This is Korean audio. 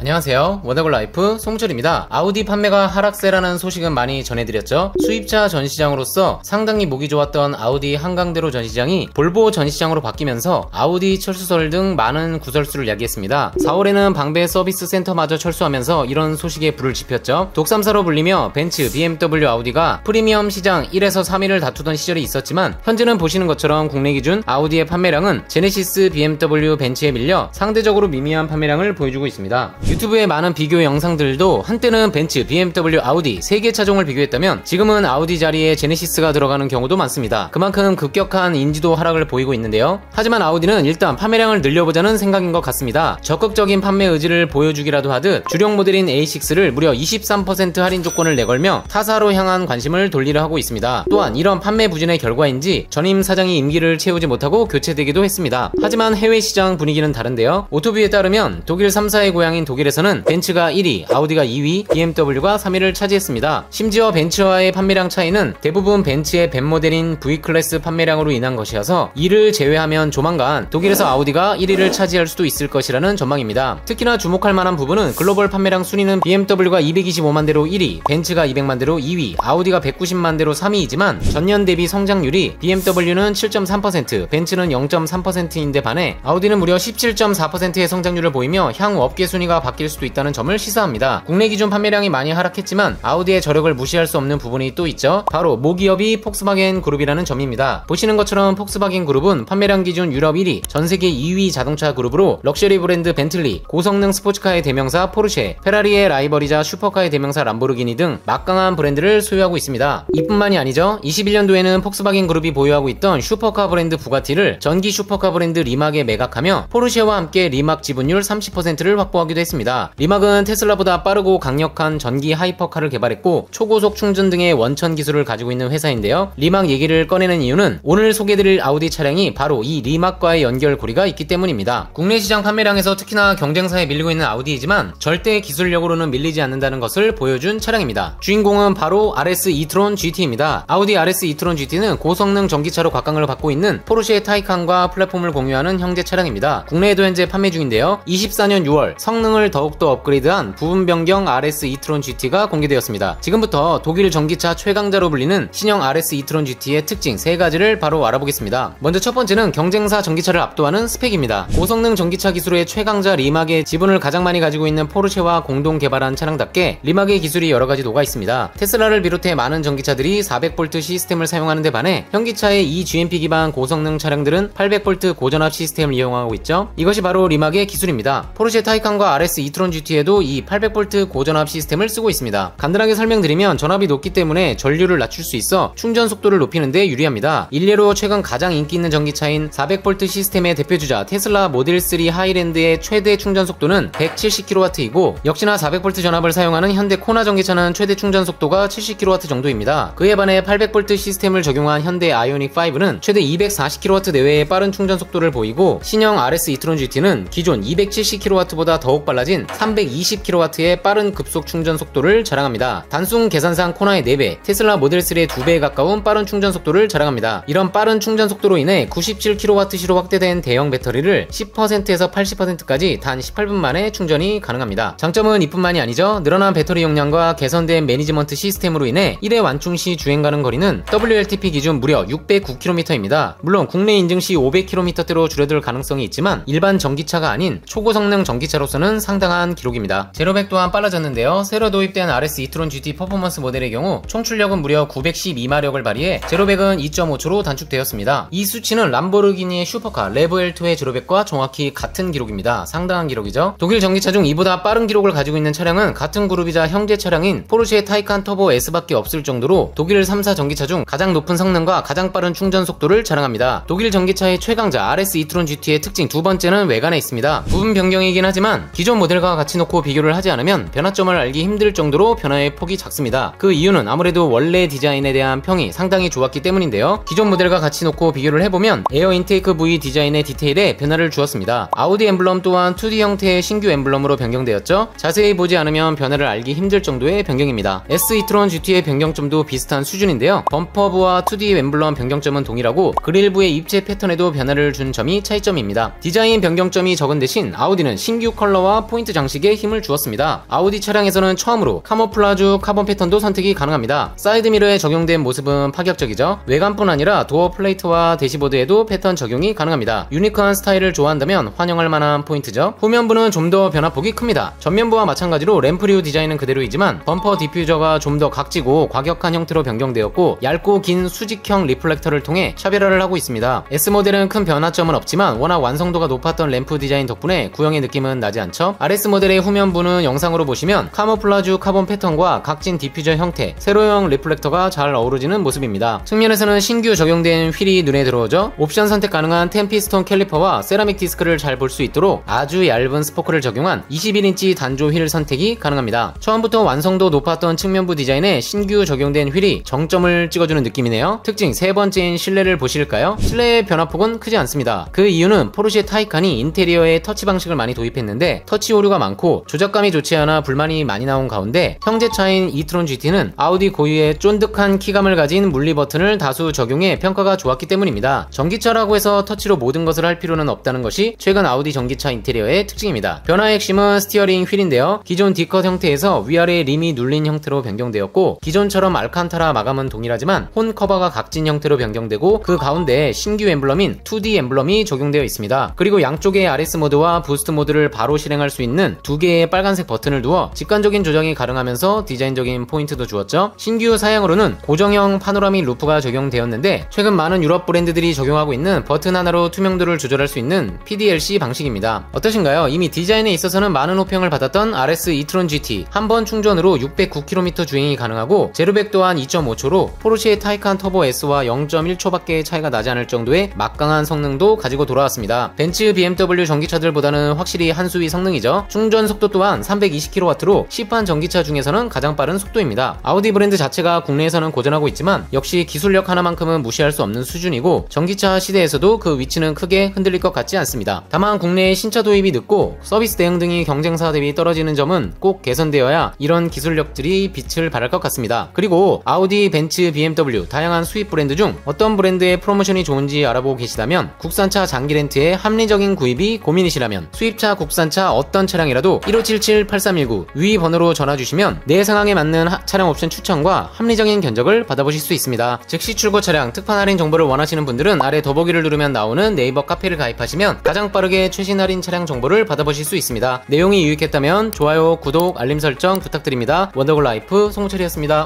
안녕하세요, 워너글라이프 송철입니다. 아우디 판매가 하락세라는 소식은 많이 전해드렸죠. 수입차 전시장으로서 상당히 목이 좋았던 아우디 한강대로 전시장이 볼보 전시장으로 바뀌면서 아우디 철수설 등 많은 구설수를 야기했습니다. 4월에는 방배 서비스 센터마저 철수하면서 이런 소식에 불을 지폈죠. 독삼사로 불리며 벤츠, BMW, 아우디가 프리미엄 시장 1에서 3위를 다투던 시절이 있었지만 현재는 보시는 것처럼 국내 기준 아우디의 판매량은 제네시스, BMW, 벤츠에 밀려 상대적으로 미미한 판매량을 보여주고 있습니다. 유튜브의 많은 비교 영상들도 한때는 벤츠, BMW, 아우디 3개 차종을 비교했다면 지금은 아우디 자리에 제네시스가 들어가는 경우도 많습니다. 그만큼 급격한 인지도 하락을 보이고 있는데요. 하지만 아우디는 일단 판매량을 늘려보자는 생각인 것 같습니다. 적극적인 판매 의지를 보여주기라도 하듯 주력 모델인 A6를 무려 23% 할인 조건을 내걸며 타사로 향한 관심을 돌리려 하고 있습니다. 또한 이런 판매 부진의 결과인지 전임 사장이 임기를 채우지 못하고 교체되기도 했습니다. 하지만 해외 시장 분위기는 다른데요. 오토뷰에 따르면 독일 3사의 고향인 독일에서는 벤츠가 1위, 아우디가 2위, BMW가 3위를 차지했습니다. 심지어 벤츠와의 판매량 차이는 대부분 벤츠의 벤 모델인 V클래스 판매량으로 인한 것이어서 이를 제외하면 조만간 독일에서 아우디가 1위를 차지할 수도 있을 것이라는 전망입니다. 특히나 주목할 만한 부분은 글로벌 판매량 순위는 BMW가 225만 대로 1위, 벤츠가 200만 대로 2위, 아우디가 190만 대로 3위이지만 전년 대비 성장률이 BMW는 7.3%, 벤츠는 0.3%인데 반해 아우디는 무려 17.4%의 성장률을 보이며 향후 업계 순위가 바뀔 수도 있다는 점을 시사합니다. 국내 기준 판매량이 많이 하락했지만 아우디의 저력을 무시할 수 없는 부분이 또 있죠. 바로 모기업이 폭스바겐 그룹이라는 점입니다. 보시는 것처럼 폭스바겐 그룹은 판매량 기준 유럽 1위, 전세계 2위 자동차 그룹으로 럭셔리 브랜드 벤틀리, 고성능 스포츠카의 대명사 포르쉐, 페라리의 라이벌이자 슈퍼카의 대명사 람보르기니 등 막강한 브랜드를 소유하고 있습니다. 이뿐만이 아니죠. 21년도에는 폭스바겐 그룹이 보유하고 있던 슈퍼카 브랜드 부가티를 전기 슈퍼카 브랜드 리막에 매각하며 포르쉐와 함께 리막 지분율 30%를 확보하기도 했습니다. 리막은 테슬라보다 빠르고 강력한 전기 하이퍼카를 개발했고 초고속 충전 등의 원천 기술을 가지고 있는 회사인데요. 리막 얘기를 꺼내는 이유는 오늘 소개드릴 아우디 차량이 바로 이 리막과의 연결고리가 있기 때문입니다. 국내 시장 판매량에서 특히나 경쟁사에 밀리고 있는 아우디이지만 절대 기술력으로는 밀리지 않는다는 것을 보여준 차량입니다. 주인공은 바로 RS e-tron GT입니다. 아우디 RS e-tron GT는 고성능 전기차로 곽강을 받고 있는 포르쉐 타이칸과 플랫폼을 공유하는 형제 차량입니다. 국내에도 현재 판매 중인데요. 24년 6월 성능을 더욱더 업그레이드한 부분 변경 RS e-tron GT가 공개되었습니다. 지금부터 독일 전기차 최강자로 불리는 신형 RS e-tron GT의 특징 3가지를 바로 알아보겠습니다. 먼저 첫 번째는 경쟁사 전기차를 압도하는 스펙입니다. 고성능 전기차 기술의 최강자 리막의 지분을 가장 많이 가지고 있는 포르쉐와 공동 개발한 차량답게 리막의 기술이 여러가지 녹아 있습니다. 테슬라를 비롯해 많은 전기차들이 400V 시스템을 사용하는 데 반해 현기차의 이 GMP 기반 고성능 차량들은 800V 고전압 시스템을 이용하고 있죠. 이것이 바로 리막의 기술입니다. 포르쉐 타이칸과 RS e-tron GT에도 이 800V 고전압 시스템을 쓰고 있습니다. 간단하게 설명드리면 전압이 높기 때문에 전류를 낮출 수 있어 충전 속도를 높이는 데 유리합니다. 일례로 최근 가장 인기 있는 전기차인 400V 시스템의 대표주자 테슬라 모델 3 하이랜드의 최대 충전 속도는 170kW이고 역시나 400V 전압을 사용하는 현대 코나 전기차는 최대 충전 속도가 70kW 정도입니다. 그에 반해 800V 시스템을 적용한 현대 아이오닉 5는 최대 240kW 내외의 빠른 충전 속도를 보이고 신형 RS e-tron GT는 기존 270kW보다 더욱 빨라진 320kW의 빠른 급속 충전 속도를 자랑합니다. 단순 계산상 코나의 4배, 테슬라 모델 3의 2배에 가까운 빠른 충전 속도를 자랑합니다. 이런 빠른 충전 속도로 인해 97kWh로 확대된 대형 배터리를 10%에서 80%까지 단 18분 만에 충전이 가능합니다. 장점은 이뿐만이 아니죠. 늘어난 배터리 용량과 개선된 매니지먼트 시스템으로 인해 1회 완충 시 주행 가능 거리는 WLTP 기준 무려 609km입니다. 물론 국내 인증 시 500km대로 줄어들 가능성이 있지만 일반 전기차가 아닌 초고성능 전기차로서는 상당한 기록입니다. 제로백 또한 빨라졌는데요. 새로 도입된 RS e-tron GT 퍼포먼스 모델의 경우 총 출력은 무려 912마력을 발휘해 제로백은 2.5초로 단축되었습니다. 이 수치는 람보르기니의 슈퍼카 레브2의 제로백과 정확히 같은 기록입니다. 상당한 기록이죠. 독일 전기차 중 이보다 빠른 기록을 가지고 있는 차량은 같은 그룹이자 형제 차량인 포르쉐 타이칸 터보 S밖에 없을 정도로 독일 3사 전기차 중 가장 높은 성능과 가장 빠른 충전 속도를 자랑합니다. 독일 전기차의 최강자 RS e-tron GT의 특징 두 번째는 외관에 있습니다. 부분 변경이긴 하지만 기존 모델과 같이 놓고 비교를 하지 않으면 변화점을 알기 힘들 정도로 변화의 폭이 작습니다. 그 이유는 아무래도 원래 디자인에 대한 평이 상당히 좋았기 때문인데요. 기존 모델과 같이 놓고 비교를 해보면 에어 인테이크 부위 디자인의 디테일에 변화를 주었습니다. 아우디 엠블럼 또한 2D 형태의 신규 엠블럼으로 변경되었죠. 자세히 보지 않으면 변화를 알기 힘들 정도의 변경입니다. S e-tron GT의 변경점도 비슷한 수준인데요. 범퍼부와 2D 엠블럼 변경점은 동일하고 그릴부의 입체 패턴에도 변화를 준 점이 차이점입니다. 디자인 변경점이 적은 대신 아우디는 신규 컬러와 포인트 장식에 힘을 주었습니다. 아우디 차량에서는 처음으로 카모플라주 카본 패턴도 선택이 가능합니다. 사이드미러에 적용된 모습은 파격적이죠. 외관뿐 아니라 도어 플레이트와 대시보드에도 패턴 적용이 가능합니다. 유니크한 스타일을 좋아한다면 환영할 만한 포인트죠. 후면부는 좀 더 변화폭이 큽니다. 전면부와 마찬가지로 램프류 디자인은 그대로이지만 범퍼 디퓨저가 좀 더 각지고 과격한 형태로 변경되었고 얇고 긴 수직형 리플렉터를 통해 차별화를 하고 있습니다. S모델은 큰 변화점은 없지만 워낙 완성도가 높았던 램프 디자인 덕분에 구형의 느낌은 나지 않죠. RS모델의 후면부는 영상으로 보시면 카모플라주 카본 패턴과 각진 디퓨저 형태, 세로형 리플렉터가 잘 어우러지는 모습입니다. 측면에서는 신규 적용된 휠이 눈에 들어오죠. 옵션 선택 가능한 템피스톤 캘리퍼와 세라믹 디스크를 잘 볼 수 있도록 아주 얇은 스포크를 적용한 21인치 단조 휠 선택이 가능합니다. 처음부터 완성도 높았던 측면부 디자인에 신규 적용된 휠이 정점을 찍어주는 느낌이네요. 특징 세 번째인 실내를 보실까요? 실내의 변화폭은 크지 않습니다. 그 이유는 포르쉐 타이칸이 인테리어에 터치 방식을 많이 도입했는데 터치 오류가 많고 조작감이 좋지 않아 불만이 많이 나온 가운데 형제차인 이트론 GT는 아우디 고유의 쫀득한 키감을 가진 물리 버튼을 다수 적용해 평가가 좋았기 때문입니다. 전기차라고 해서 터치로 모든 것을 할 필요는 없다는 것이 최근 아우디 전기차 인테리어의 특징입니다. 변화의 핵심은 스티어링 휠인데요. 기존 D컷 형태에서 위아래 림이 눌린 형태로 변경되었고 기존처럼 알칸타라 마감은 동일하지만 혼 커버가 각진 형태로 변경되고 그 가운데에 신규 엠블럼인 2D 엠블럼이 적용되어 있습니다. 그리고 양쪽에 RS 모드와 부스트 모드를 바로 실행할 수 있는 두 개의 빨간색 버튼을 두어 직관적인 조정이 가능하면서 디자인적인 포인트도 주었죠. 신규 사양으로는 고정형 파노라믹 루프가 적용되었는데 최근 많은 유럽 브랜드들이 적용하고 있는 버튼 하나로 투명도를 조절할 수 있는 PDLC 방식입니다. 어떠신가요? 이미 디자인에 있어서는 많은 호평을 받았던 RS 이트론 GT 한 번 충전으로 609km 주행이 가능하고 제로백 또한 2.5초로 포르쉐 타이칸 터보 S와 0.1초밖에 차이가 나지 않을 정도의 막강한 성능도 가지고 돌아왔습니다. 벤츠 BMW 전기차들보다는 확실히 한 수위 성능이죠. 충전 속도 또한 320kW로 시판 전기차 중에서는 가장 빠른 속도입니다. 아우디 브랜드 자체가 국내에서는 고전하고 있지만 역시 기술력 하나만큼은 무시할 수 없는 수준이고 전기차 시대에서도 그 위치는 크게 흔들릴 것 같지 않습니다. 다만 국내의 신차 도입이 늦고 서비스 대응 등이 경쟁사 대비 떨어지는 점은 꼭 개선되어야 이런 기술력들이 빛을 발할 것 같습니다. 그리고 아우디, 벤츠, BMW 다양한 수입 브랜드 중 어떤 브랜드의 프로모션이 좋은지 알아보고 계시다면 국산차 장기 렌트의 합리적인 구입이 고민이시라면 수입차, 국산차 어떤 차량이라도 1577-8319 위 번호로 전화주시면 내 상황에 맞는 차량 옵션 추천과 합리적인 견적을 받아보실 수 있습니다. 즉시 출고 차량 특판 할인 정보를 원하시는 분들은 아래 더보기를 누르면 나오는 네이버 카페를 가입하시면 가장 빠르게 최신 할인 차량 정보를 받아보실 수 있습니다. 내용이 유익했다면 좋아요, 구독, 알림 설정 부탁드립니다. 원더골 라이프 송철이었습니다.